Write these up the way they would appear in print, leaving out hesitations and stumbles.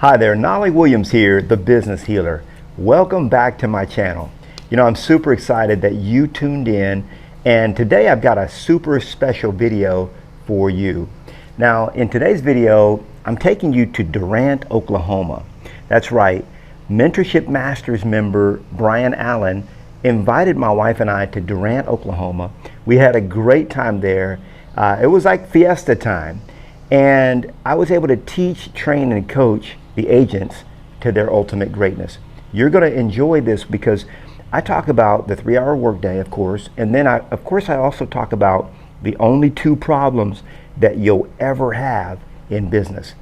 Hi there, Knolly Williams here, the Business Healer. Welcome back to my channel. You know, I'm super excited that you tuned in, and today I've got a super special video for you. Now, in today's video, I'm taking you to Durant, Oklahoma. That's right, Mentorship Masters member Brian Allen invited my wife and I to Durant, Oklahoma. We had a great time there. It was like fiesta time, and I was able to teach, train, and coach the agents to their ultimate greatness. You're going to enjoy this because I talk about the 3-hour workday, of course, and then I also talk about the only 2 problems that you'll ever have in business.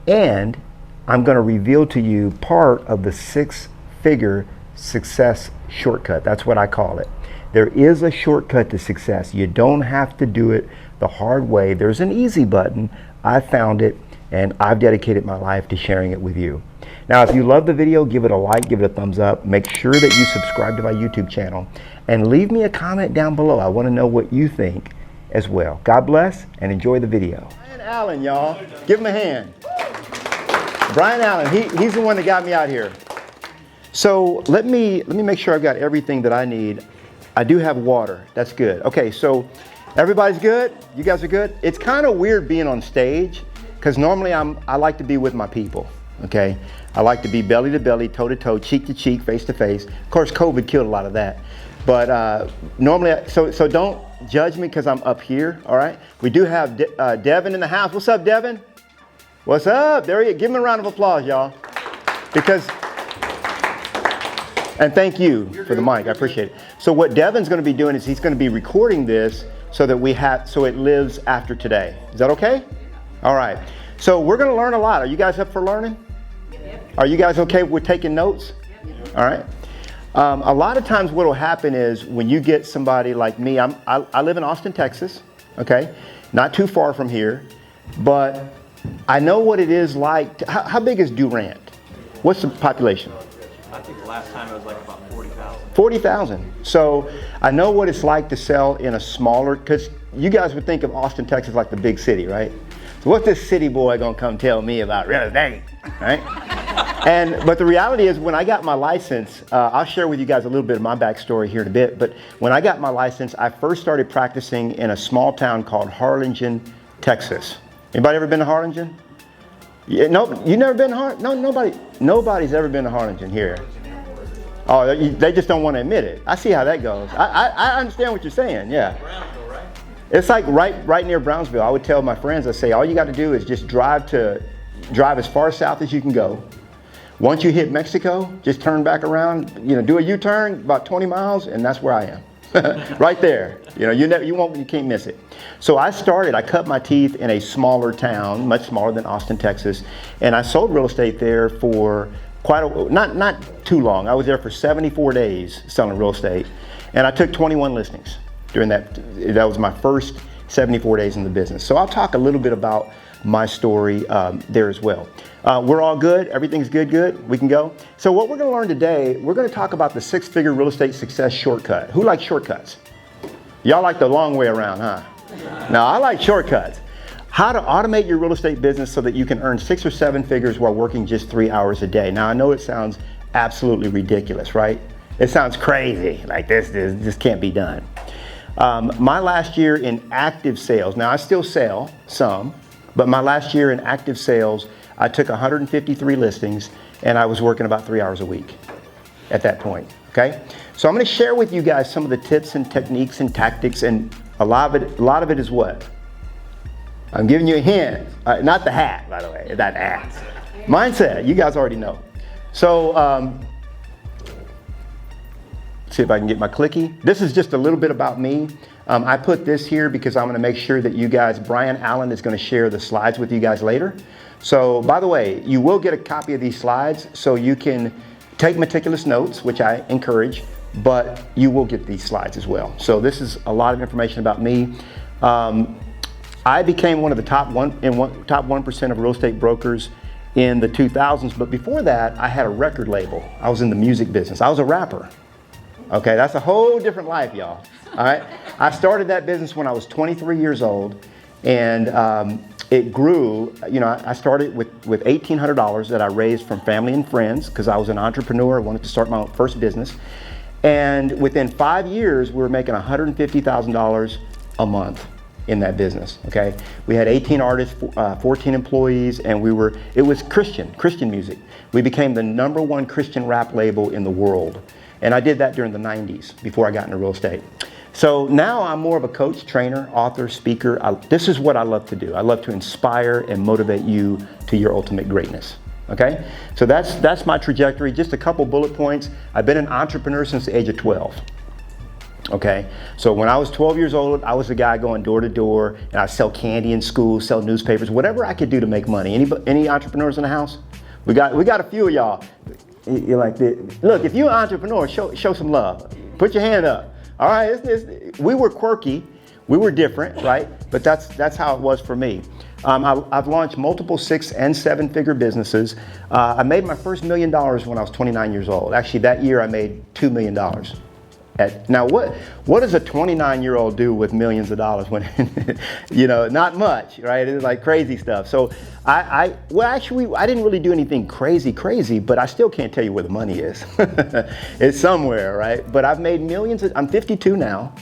And I'm going to reveal to you part of the 6-figure success shortcut. That's what I call it. There is a shortcut to success. You don't have to do it the hard way. There's an easy button. I found it, and I've dedicated my life to sharing it with you. Now, if you love the video, give it a like, give it a thumbs up. Make sure that you subscribe to my YouTube channel and leave me a comment down below. I want to know what you think as well. God bless and enjoy the video. Brian Allen, y'all. Give him a hand. Brian Allen, he's the one that got me out here. So let me make sure I've got everything that I need. I do have water. That's good. Okay, so everybody's good? You guys are good? It's kind of weird being on stage because normally I like to be with my people, okay? I like to be belly to belly, toe to toe, cheek to cheek, face to face. Of course, COVID killed a lot of that. But normally, so don't judge me because I'm up here, all right? We do have Devin in the house. What's up, Devin? What's up? There he is. Give him a round of applause, y'all. Because, and thank you for the mic. I appreciate it. So what Devin's going to be doing is he's going to be recording this so that so it lives after today. Is that okay? All right. So we're going to learn a lot. Are you guys up for learning? Are you guys okay with taking notes? All right. A lot of times what will happen is when you get somebody like me, I live in Austin, Texas, okay? Not too far from here, but I know what it is like. How big is Durant? What's the population? I think the last time it was like about 40,000. 40,000. So I know what it's like to sell in a smaller, because you guys would think of Austin, Texas like the big city, right? So what's this city boy gonna come tell me about real estate, right? But the reality is when I got my license, I'll share with you guys a little bit of my backstory here in a bit, but when I got my license, I first started practicing in a small town called Harlingen, Texas. Anybody ever been to Harlingen? Yeah, no, you never been to Harlingen? No, nobody's ever been to Harlingen here. Oh, they just don't want to admit it. I see how that goes. I understand what you're saying, yeah. Brownsville, right? It's like right near Brownsville. I would tell my friends, I say, all you got to do is just drive as far south as you can go. Once you hit Mexico, just turn back around, do a U-turn about 20 miles, and that's where I am. Right there. You can't miss it. So I cut my teeth in a smaller town, much smaller than Austin, Texas, and I sold real estate there for not too long. I was there for 74 days selling real estate, and I took 21 listings during that. That was my first 74 days in the business. So I'll talk a little bit about my story there as well. We're all good. Everything's good. We can go. So what we're going to learn today, we're going to talk about the 6-figure real estate success shortcut. Who likes shortcuts? Y'all like the long way around, huh? No, I like shortcuts. How to automate your real estate business so that you can earn 6 or 7 figures while working just 3 hours a day. Now, I know it sounds absolutely ridiculous, right? It sounds crazy. Like this can't be done. My last year in active sales, now I still sell some, but my last year in active sales, I took 153 listings and I was working about 3 hours a week at that point, okay? So I'm gonna share with you guys some of the tips and techniques and tactics, and a lot of it is what? I'm giving you a hint, not the hat, by the way, that hat. Mindset, you guys already know. So, see if I can get my clicky. This is just a little bit about me. I put this here because I'm going to make sure that you guys, Brian Allen is going to share the slides with you guys later. So by the way, you will get a copy of these slides so you can take meticulous notes, which I encourage, but you will get these slides as well. So this is a lot of information about me. I became one of the top 1% of real estate brokers in the 2000s, but before that, I had a record label. I was in the music business. I was a rapper. Okay, that's a whole different life, y'all. All right, I started that business when I was 23 years old, and it grew. I started with $1,800 that I raised from family and friends because I was an entrepreneur. I wanted to start my first business. And within 5 years, we were making $150,000 a month in that business, okay? We had 18 artists, 14 employees, and it was Christian music. We became the #1 Christian rap label in the world. And I did that during the 90s before I got into real estate. So now I'm more of a coach, trainer, author, speaker. This is what I love to do. I love to inspire and motivate you to your ultimate greatness. Okay? So that's my trajectory. Just a couple bullet points. I've been an entrepreneur since the age of 12. Okay? So when I was 12 years old, I was the guy going door to door, and I sell candy in school, sell newspapers, whatever I could do to make money. Any entrepreneurs in the house? We got a few of y'all. You're like, look, if you're an entrepreneur, show some love. Put your hand up. All right, we were quirky, we were different, right? But that's how it was for me. I've launched multiple 6- and 7-figure businesses. I made my first $1 million when I was 29 years old. Actually, that year I made $2 million. Now, what does a 29-year-old do with millions of dollars when, not much, right? It's like crazy stuff. So I didn't really do anything crazy, but I still can't tell you where the money is. It's somewhere, right? But I've made millions. I'm 52 now.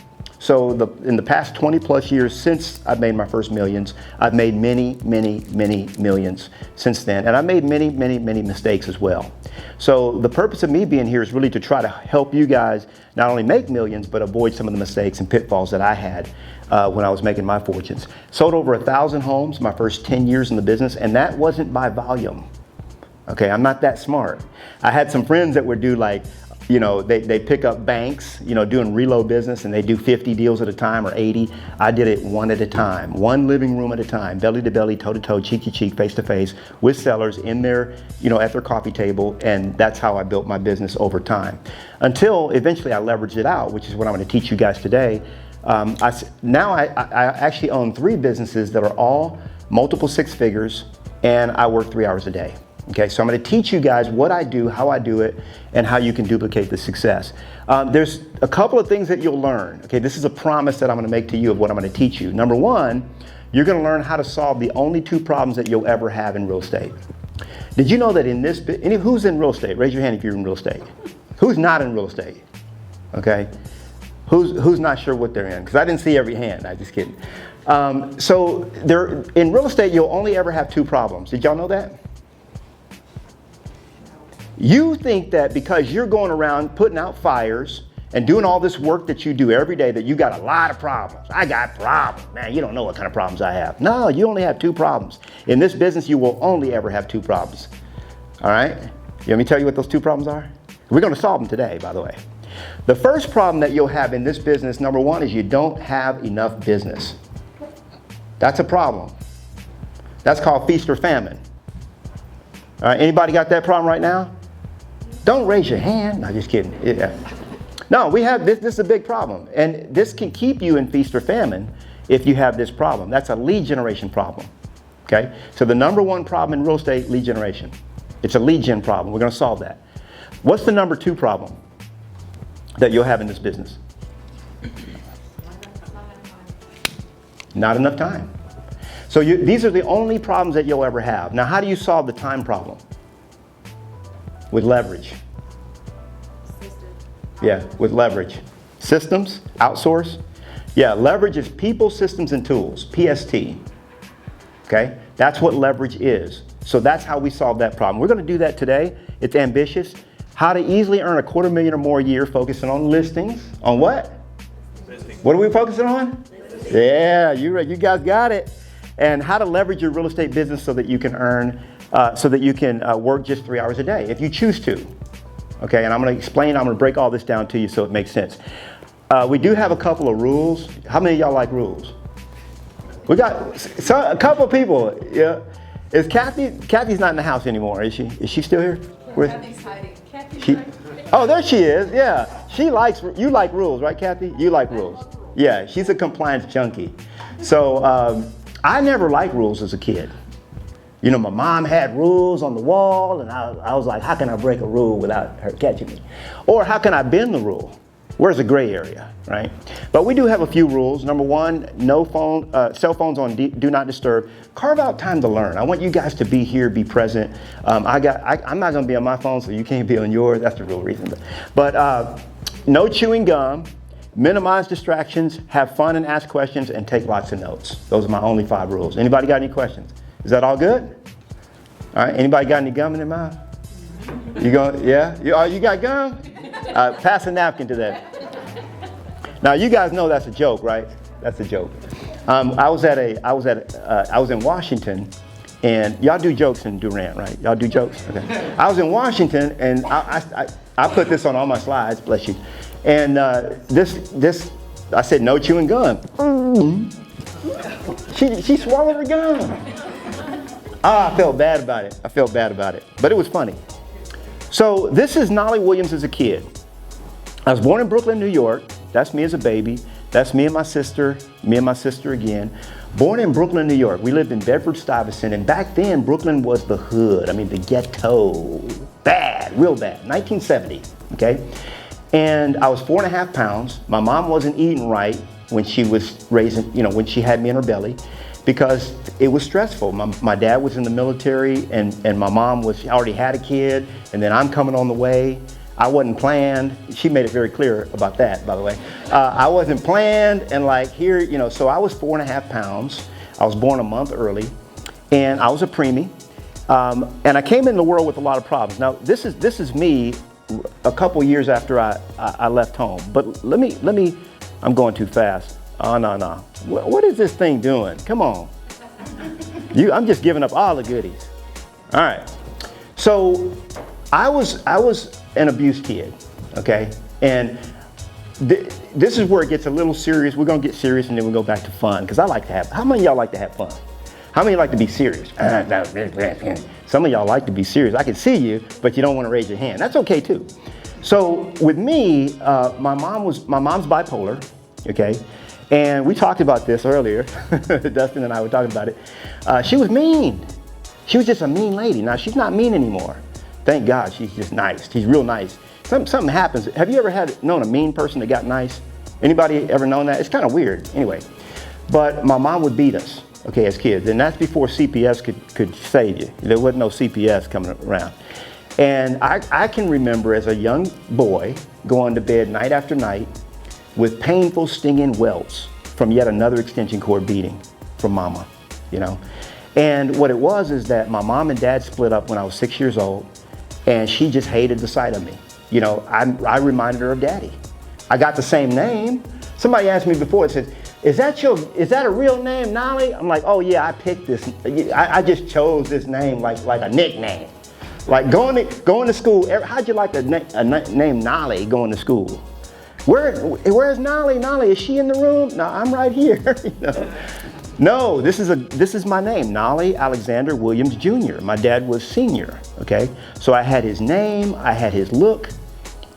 So in the past 20 plus years since I've made my first millions, I've made many millions since then. And I made many mistakes as well. So the purpose of me being here is really to try to help you guys not only make millions, but avoid some of the mistakes and pitfalls that I had when I was making my fortunes. Sold over 1,000 homes my first 10 years in the business, and that wasn't by volume. Okay, I'm not that smart. I had some friends that would do like, they pick up banks, doing reload business, and they do 50 deals at a time or 80. I did it one at a time, one living room at a time, belly to belly, toe to toe, cheek to cheek, face to face with sellers in their, at their coffee table. And that's how I built my business over time until eventually I leveraged it out, which is what I'm going to teach you guys today. I actually own 3 businesses that are all multiple 6 figures, and I work 3 hours a day. Okay, so I'm going to teach you guys what I do, how I do it, and how you can duplicate the success. There's a couple of things that you'll learn. Okay, this is a promise that I'm going to make to you of what I'm going to teach you. Number 1, you're going to learn how to solve the only 2 problems that you'll ever have in real estate. Did you know that who's in real estate? Raise your hand if you're in real estate. Who's not in real estate? Okay, who's not sure what they're in? Because I didn't see every hand. I'm just kidding. So in real estate, you'll only ever have 2 problems. Did y'all know that? You think that because you're going around putting out fires and doing all this work that you do every day that you got a lot of problems. I got problems. Man, you don't know what kind of problems I have. No, you only have 2 problems. In this business, you will only ever have 2 problems. All right? Let me tell you what those 2 problems are. We're going to solve them today, by the way. The first problem that you'll have in this business, number 1, is you don't have enough business. That's a problem. That's called feast or famine. All right, anybody got that problem right now? Don't raise your hand. No, just kidding. Yeah. No, we have this. This is a big problem. And this can keep you in feast or famine if you have this problem. That's a lead generation problem. Okay? So the number 1 problem in real estate, lead generation. It's a lead gen problem. We're going to solve that. What's the number 2 problem that you'll have in this business? Not enough time. So these are the only problems that you'll ever have. Now, how do you solve the time problem? With leverage. Yeah, with leverage. Systems, outsource. Yeah, leverage is people, systems, and tools, PST. Okay, that's what leverage is. So that's how we solve that problem. We're going to do that today. It's ambitious. How to easily earn $250,000 or more a year focusing on listings. On what? Listings. What are we focusing on? Listings. Yeah, you guys got it. And how to leverage your real estate business so that you can earn work just 3 hours a day if you choose to. Okay, and I'm going to explain, I'm going to break all this down to you so it makes sense. We do have a couple of rules. How many of y'all like rules? We got a couple of people. Yeah. Is Kathy's not in the house anymore, is she? Is she still here? Kathy's hiding. Oh, there she is, yeah. You like rules, right, Kathy? You like rules. Yeah, she's a compliance junkie. So I never liked rules as a kid. My mom had rules on the wall, and I was like, how can I break a rule without her catching me? Or how can I bend the rule? Where's the gray area, right? But we do have a few rules. Number one, no phone, cell phones on do not disturb. Carve out time to learn. I want you guys to be here, be present. I'm not gonna be on my phone, so you can't be on yours. That's the real reason. But no chewing gum, minimize distractions, have fun and ask questions, and take lots of notes. Those are my only 5 rules. Anybody got any questions? Is that all good? All right, anybody got any gum in their mouth? You going, yeah? You got gum? Pass a napkin to that. Now you guys know that's a joke, right? That's a joke. I was in Washington, and y'all do jokes in Durant, right? Y'all do jokes? Okay. I was in Washington, and I put this on all my slides, bless you. And I said no chewing gum. She swallowed her gum. I felt bad about it. But it was funny. So this is Knolly Williams as a kid. I was born in Brooklyn, New York. That's me as a baby. That's me and my sister again. Born in Brooklyn, New York. We lived in Bedford-Stuyvesant, and back then Brooklyn was the hood. I mean, the ghetto. Bad, real bad. 1970, okay? And I was 4.5 pounds. My mom wasn't eating right when she was raising, when she had me in her belly, because it was stressful. My dad was in the military, and my mom already had a kid, and then I'm coming on the way. I wasn't planned. She made it very clear about that, by the way. I wasn't planned, and so I was 4.5 pounds. I was born a month early, and I was a preemie. And I came in the world with a lot of problems. Now, this is me a couple years after I left home. But let me, I'm going too fast. Oh, no. What is this thing doing? Come on. I'm just giving up all the goodies. All right. So I was an abused kid, okay? And this is where it gets a little serious. We're gonna get serious and then we'll go back to fun, because how many of y'all like to have fun? How many like to be serious? Some of y'all like to be serious. I can see you, but you don't want to raise your hand. That's okay too. So with me, my mom's bipolar, okay? And we talked about this earlier. Dustin and I were talking about it. She was mean. She was just a mean lady. Now she's not mean anymore. Thank God, she's just nice. She's real nice. Something happens. Have you ever known a mean person that got nice? Anybody ever known that? It's kind of weird. Anyway, but my mom would beat us, okay, as kids. And that's before CPS could save you. There wasn't no CPS coming around. And I can remember as a young boy going to bed night after night with painful stinging welts from yet another extension cord beating from mama, And what it was is that my mom and dad split up when I was 6 years old, and she just hated the sight of me. I reminded her of daddy. I got the same name. Somebody asked me before, it said, is that a real name, Knolly? I'm like, oh yeah, I picked this. I just chose this name like a nickname. Like going to school, how'd you like the name Knolly going to school? Where's Knolly? Knolly, is she in the room? No, I'm right here. No, this is my name, Knolly Alexander Williams Jr. My dad was senior, okay? So I had his name, I had his look,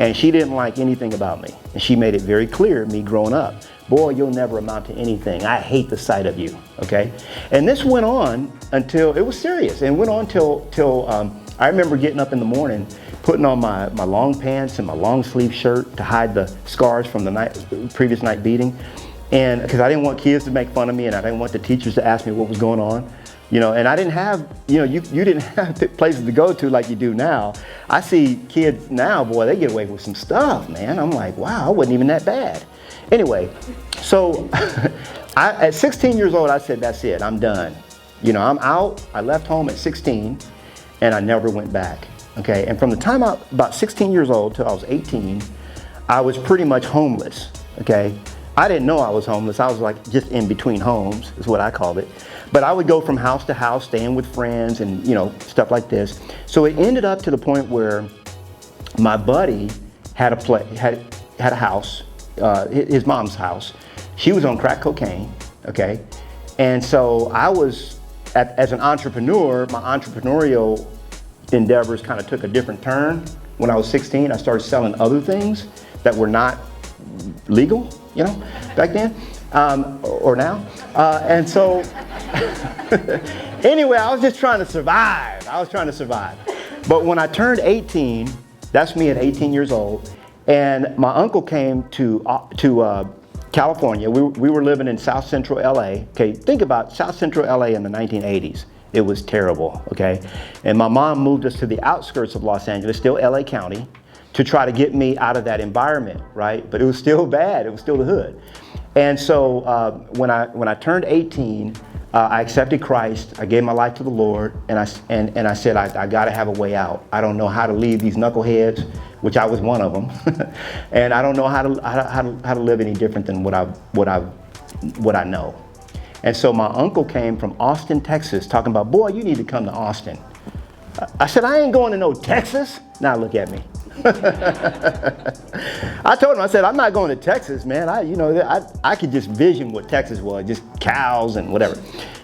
and she didn't like anything about me. And she made it very clear, me growing up, boy, you'll never amount to anything. I hate the sight of you, okay? And this went on until, it was serious, and went on till I remember getting up in the morning, putting on my long pants and my long sleeve shirt to hide the scars from the previous night beating. And because I didn't want kids to make fun of me, and I didn't want the teachers to ask me what was going on, and I didn't have, you didn't have places to go to like you do now. I see kids now, boy, they get away with some stuff, man. I'm like, wow, I wasn't even that bad. Anyway, so at 16 years old, I said, that's it, I'm done. I'm out. I left home at 16, and I never went back, okay? And from the time about 16 years old till I was 18, I was pretty much homeless, okay? I didn't know I was homeless. I was like just in between homes is what I called it. But I would go from house to house, staying with friends and stuff like this. So it ended up to the point where my buddy had a house, his mom's house. She was on crack cocaine, okay? And so I was, as an entrepreneur, my entrepreneurial endeavors kind of took a different turn. When I was 16, I started selling other things that were not legal, back then, or now. And so, anyway, I was just trying to survive. But when I turned 18, that's me at 18 years old, And my uncle came to California. We were living in South Central LA. Okay, think about South Central LA in the 1980s. It was terrible, okay? And my mom moved us to the outskirts of Los Angeles, still LA County, to try to get me out of that environment, right? But it was still bad, it was still the hood. And so when I turned 18, I accepted Christ, I gave my life to the Lord, and I said, I gotta have a way out. I don't know how to leave these knuckleheads, which I was one of them, and I don't know how to live any different than what I know. And so my uncle came from Austin, Texas, talking about, boy, you need to come to Austin. I said, I ain't going to no Texas. Now look at me. I told him, I said, I'm not going to Texas, man. I could just vision what Texas was, just cows and whatever.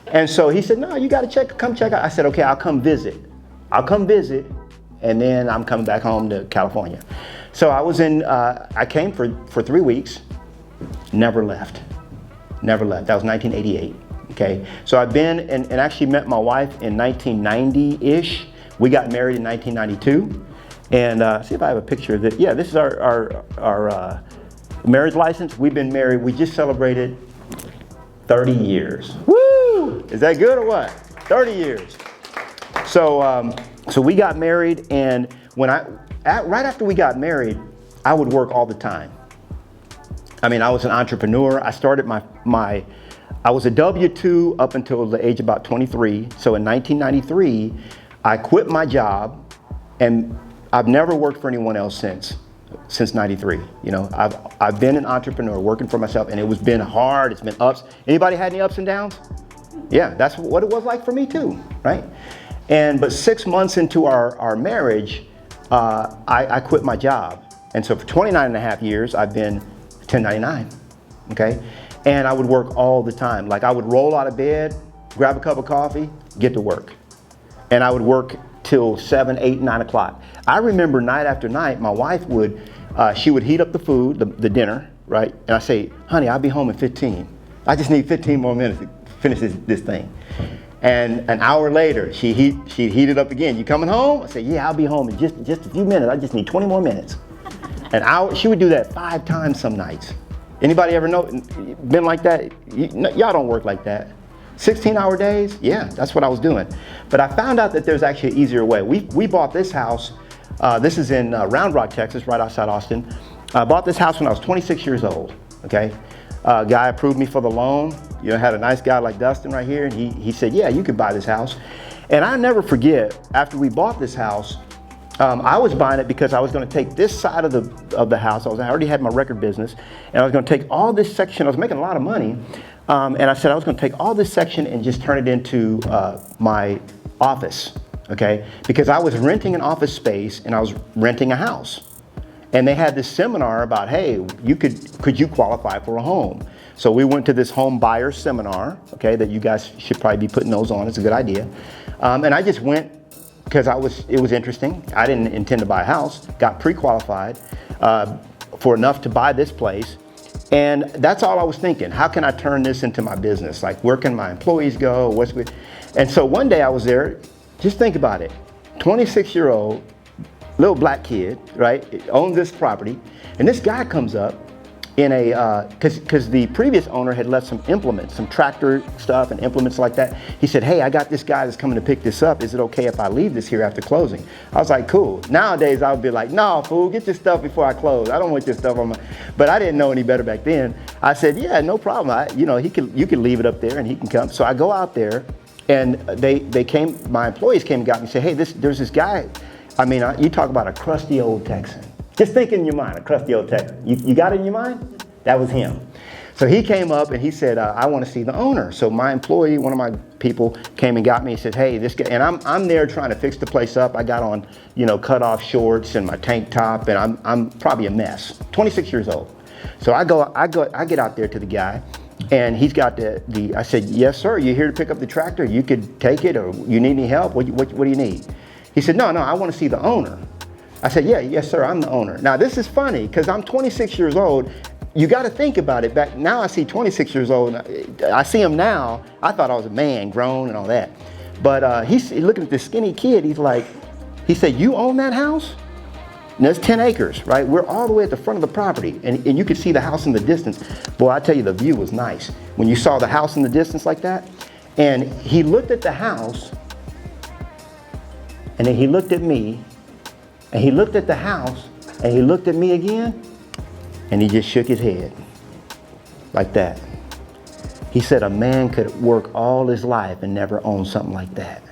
And so he said, no, you got to come check out. I said, okay, I'll come visit. And then I'm coming back home to California. So I came for 3 weeks, never left. That was 1988, okay? So I've been and actually met my wife in 1990-ish. We got married in 1992. And see if I have a picture of it. Yeah, this is our marriage license. We've been married, we just celebrated 30 years. Woo! Is that good or what? 30 years. So we got married, and right after we got married, I would work all the time. I mean, I was an entrepreneur. I started I was a W-2 up until the age of about 23. So in 1993, I quit my job, and I've never worked for anyone else since 93. You know, I've been an entrepreneur working for myself, and it's been hard, it's been ups. Anybody had any ups and downs? Yeah, that's what it was like for me too, right? But 6 months into our marriage, I quit my job. And so for 29 and a half years, I've been 1099, okay? And I would work all the time. Like I would roll out of bed, grab a cup of coffee, get to work. And I would work till 7, 8, 9 o'clock. I remember night after night, my wife she would heat up the food, the dinner, right? And I say, honey, I'll be home in 15. I just need 15 more minutes to finish this thing. And an hour later, she'd heat it up again. You coming home? I say, yeah, I'll be home in just a few minutes. I just need 20 more minutes. An hour, she would do that 5 times some nights. Anybody ever been like that? Y'all don't work like that. 16-hour days? Yeah, that's what I was doing. But I found out that there's actually an easier way. We bought this house. This is in Round Rock, Texas, right outside Austin. I bought this house when I was 26 years old, okay? Guy approved me for the loan. You know, had a nice guy like Dustin right here, and he said, yeah, you could buy this house. And I never forget, after we bought this house, I was buying it because I was going to take this side of the house. I already had my record business, and I was going to take all this section. I was making a lot of money, and I said I was going to take all this section and just turn it into my office, okay? Because I was renting an office space and I was renting a house, and they had this seminar about, hey, could you qualify for a home? So we went to this home buyer seminar, okay? That you guys should probably be putting those on. It's a good idea, and I just went. Because it was interesting. I didn't intend to buy a house, got pre-qualified for enough to buy this place. And that's all I was thinking. How can I turn this into my business? Like, where can my employees go? And so one day I was there, just think about it. 26-year-old, little black kid, right? Owns this property. And this guy comes up in because the previous owner had left some implements, some tractor stuff and implements like that. He said, hey, I got this guy that's coming to pick this up. Is it okay if I leave this here after closing? I was like, cool. Nowadays, I would be like, no, fool, get your stuff before I close. I don't want your stuff on my, but I didn't know any better back then. I said, yeah, no problem. You can leave it up there and he can come. So I go out there, and my employees came and got me and said, hey, there's this guy. I mean, you talk about a crusty old Texan. Just think in your mind, a crusty old Texan. You got it in your mind? That was him. So he came up and he said, I want to see the owner. So my employee, one of my people, came and got me and said, hey, this guy, and I'm there trying to fix the place up. I got on, cut off shorts and my tank top, and I'm probably a mess. 26 years old. So I get out there to the guy, and he's got I said, yes, sir, you here to pick up the tractor? You could take it, or you need any help? What do you need? He said, no, I want to see the owner. I said, yes, sir, I'm the owner. Now, this is funny because I'm 26 years old. You got to think about it. Back now, I see 26 years old. I see him now. I thought I was a man, grown and all that. But he's looking at this skinny kid. He said, you own that house? And there's 10 acres, right? We're all the way at the front of the property, and you could see the house in the distance. Boy, I tell you, the view was nice. When you saw the house in the distance like that, and he looked at the house, and then he looked at me, and he looked at the house, and he looked at me again, and he just shook his head like that. He said a man could work all his life and never own something like that.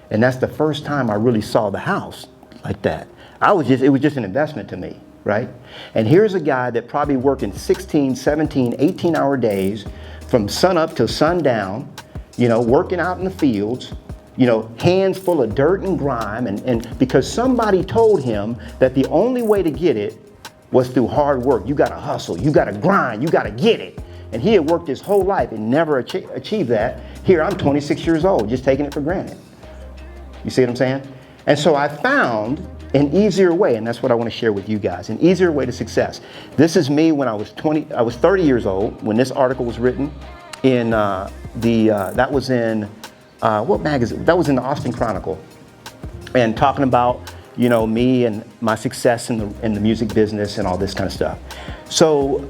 And that's the first time I really saw the house like that. It was just an investment to me, right? And here's a guy that probably working 16, 17, 18-hour days from sun up till sundown, working out in the fields, hands full of dirt and grime, and because somebody told him that the only way to get it was through hard work. You gotta hustle, you gotta grind, you gotta get it. And he had worked his whole life and never achieved that. Here, I'm 26 years old, just taking it for granted. You see what I'm saying? And so I found an easier way, and that's what I want to share with you guys, an easier way to success. This is me when I was 30 years old when this article was written in that was in what magazine? That was in the Austin Chronicle, and talking about me and my success in the music business and all this kind of stuff. So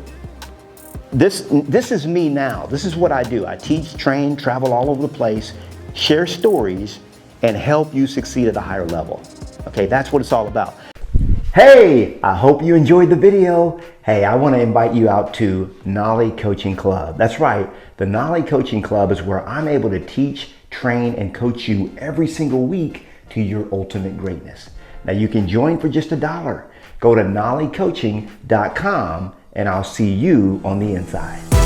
this is me now. This is what I do. I teach, train, travel all over the place, share stories, and help you succeed at a higher level. Okay, that's what it's all about. Hey, I hope you enjoyed the video. Hey, I want to invite you out to Knolly Coaching Club. That's right, the Knolly Coaching Club is where I'm able to teach, train, and coach you every single week to your ultimate greatness. Now you can join for just $1. Go to knollycoaching.com and I'll see you on the inside.